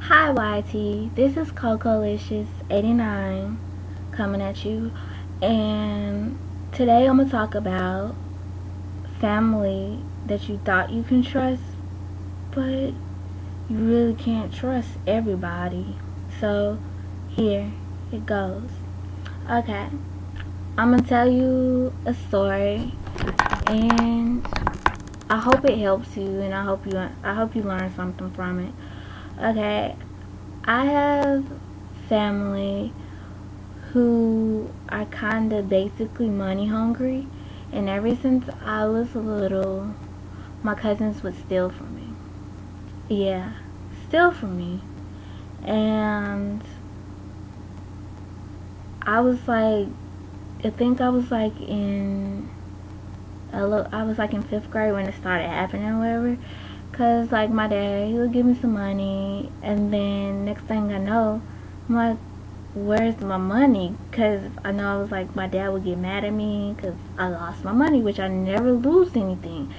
Hi YT, this is Cocolicious89 coming at you, and today I'm gonna talk about family that you thought you can trust, but you really can't trust everybody. So here it goes. Okay, I'm gonna tell you a story, and I hope it helps you, and I hope you learn something from it. Okay, I have family who are kind of basically money hungry, and ever since I was little, my cousins would steal from me. Yeah, steal from me. And I was like, I think I was like in, I was like in 5th grade when it started happening or whatever. Cause like my dad, he would give me some money, and then next thing I know, I'm like, where's my money? Because I know I was like, my dad would get mad at me because I lost my money, which I never lose anything.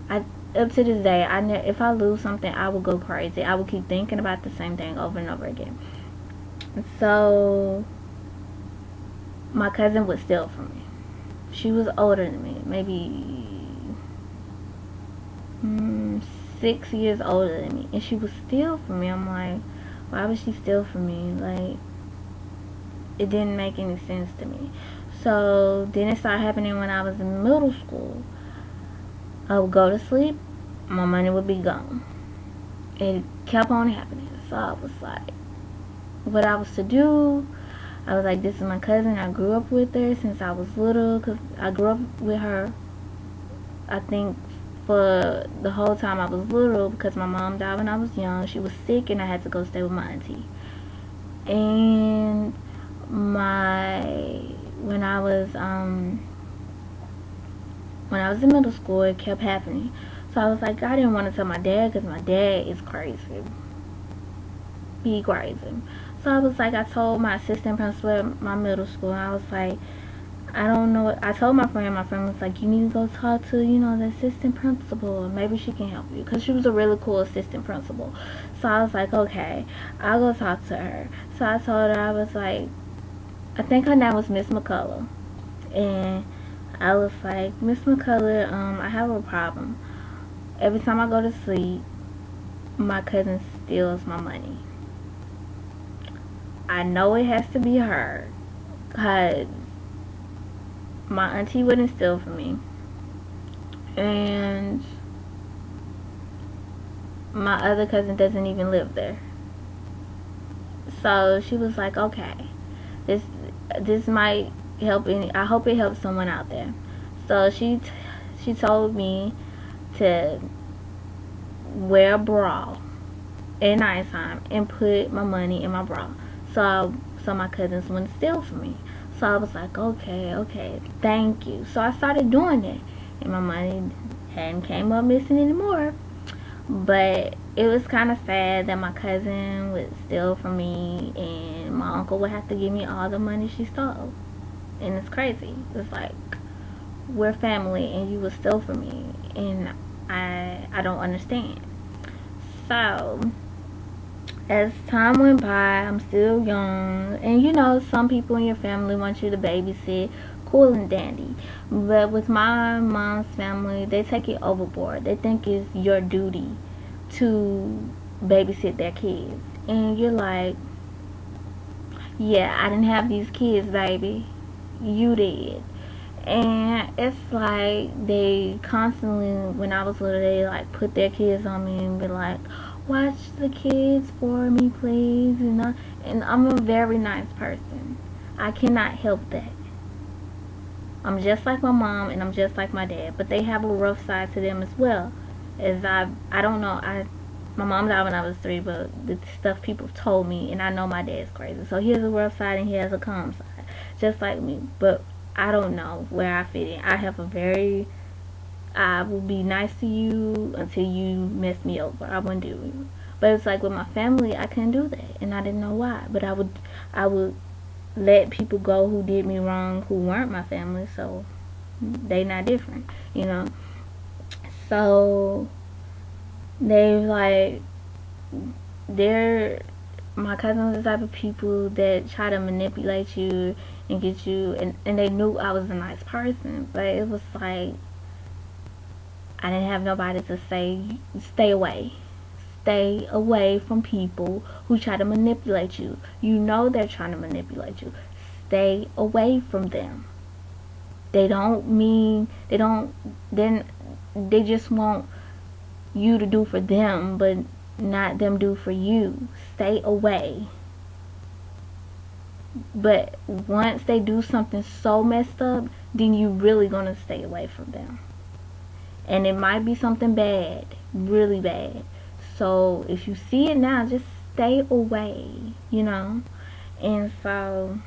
I Up to this day, if I lose something, I will go crazy. I will keep thinking about the same thing over and over again. So my cousin would steal from me. She was older than me, maybe 6 years older than me, and she would steal from me. I'm like, why would she steal from me? Like, it didn't make any sense to me. So then it started happening when I was in middle school. I would go to sleep, my money would be gone. It kept on happening. So I was like, what I was to do, I was like, this is my cousin. I grew up with her since I was little, because I grew up with her, I think, for the whole time I was little, because my mom died when I was young. She was sick, and I had to go stay with my auntie. And when I was in middle school, it kept happening. So I was like, I didn't want to tell my dad because my dad is crazy. He crazy. So I was like, I told my assistant principal at my middle school, and I was like, I don't know. I told my friend was like, you need to go talk to, the assistant principal. Maybe she can help you. Because she was a really cool assistant principal. So I was like, okay, I'll go talk to her. So I told her, I was like, I think her name was Miss McCullough. And I was like, Miss McCullough, I have a problem. Every time I go to sleep, my cousin steals my money. I know it has to be her, cause my auntie wouldn't steal from me, and my other cousin doesn't even live there. So she was like, okay, this this might help. I hope it helps someone out there. So she told me to wear a bra at nighttime and put my money in my bra, so my cousins wouldn't steal from me. So I was like, okay, thank you. So I started doing it, and my money hadn't came up missing anymore. But it was kind of sad that my cousin would steal from me, and my uncle would have to give me all the money she stole. And it's crazy. It's like, we're family, and you would steal from me, and I don't understand. So as time went by, I'm still young, and some people in your family want you to babysit, cool and dandy. But with my mom's family, they take it overboard. They think it's your duty to babysit their kids. And you're like, yeah, I didn't have these kids, baby. You did. And it's like they constantly, when I was little, they like put their kids on me and be like, watch the kids for me, please. And I'm a very nice person. I cannot help that. I'm just like my mom, and I'm just like my dad, but they have a rough side to them as well. As I don't know, my mom died when I was 3, but the stuff people told me, and I know my dad's crazy. So he has a rough side and he has a calm side, just like me. But I don't know where I fit in. I will be nice to you until you mess me over. I wouldn't do it. But it's like with my family, I couldn't do that, and I didn't know why. But I would let people go who did me wrong, who weren't my family, so they not different. So they like they're my cousins are the type of people that try to manipulate you and get you, and they knew I was a nice person, but it was like I didn't have nobody to say stay away. Stay away from people who try to manipulate you. You know they're trying to manipulate you. Stay away from them. They don't mean then they just want you to do for them, but not them do for you. Stay away. But once they do something so messed up, then you really gonna stay away from them. And it might be something bad, really bad. So if you see it now, just stay away, you know. And so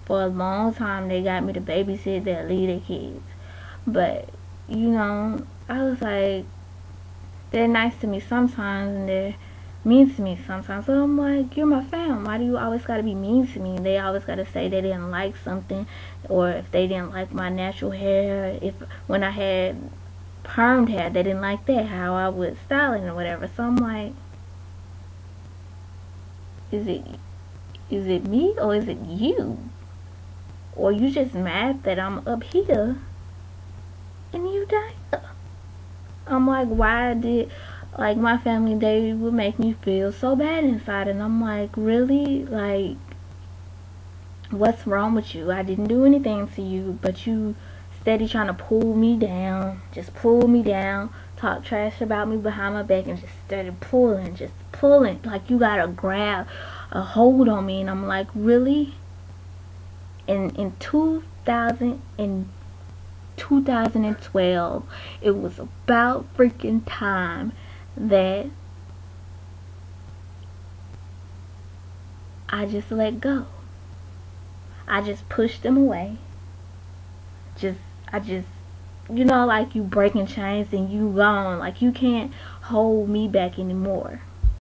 for a long time they got me to babysit their leader kids. But you know, I was like, they're nice to me sometimes and they're mean to me sometimes. So I'm like, you're my fam. Why do you always gotta be mean to me? They always gotta say they didn't like something, or if they didn't like my natural hair, if when I had permed hair, they didn't like that, how I would style it or whatever. So I'm like, is it me or is it you? Or you just mad that I'm up here and you down here? I'm like, why did, like, my family, they would make me feel so bad inside, and I'm like, really? Like, what's wrong with you? I didn't do anything to you, but you steady trying to pull me down, just pull me down, talk trash about me behind my back, and just steady pulling, like you got to grab a hold on me. And I'm like, really? In 2012, it was about freaking time that I just let go. I just pushed them away. I just, you know, like you breaking chains and you gone. Like you can't hold me back anymore.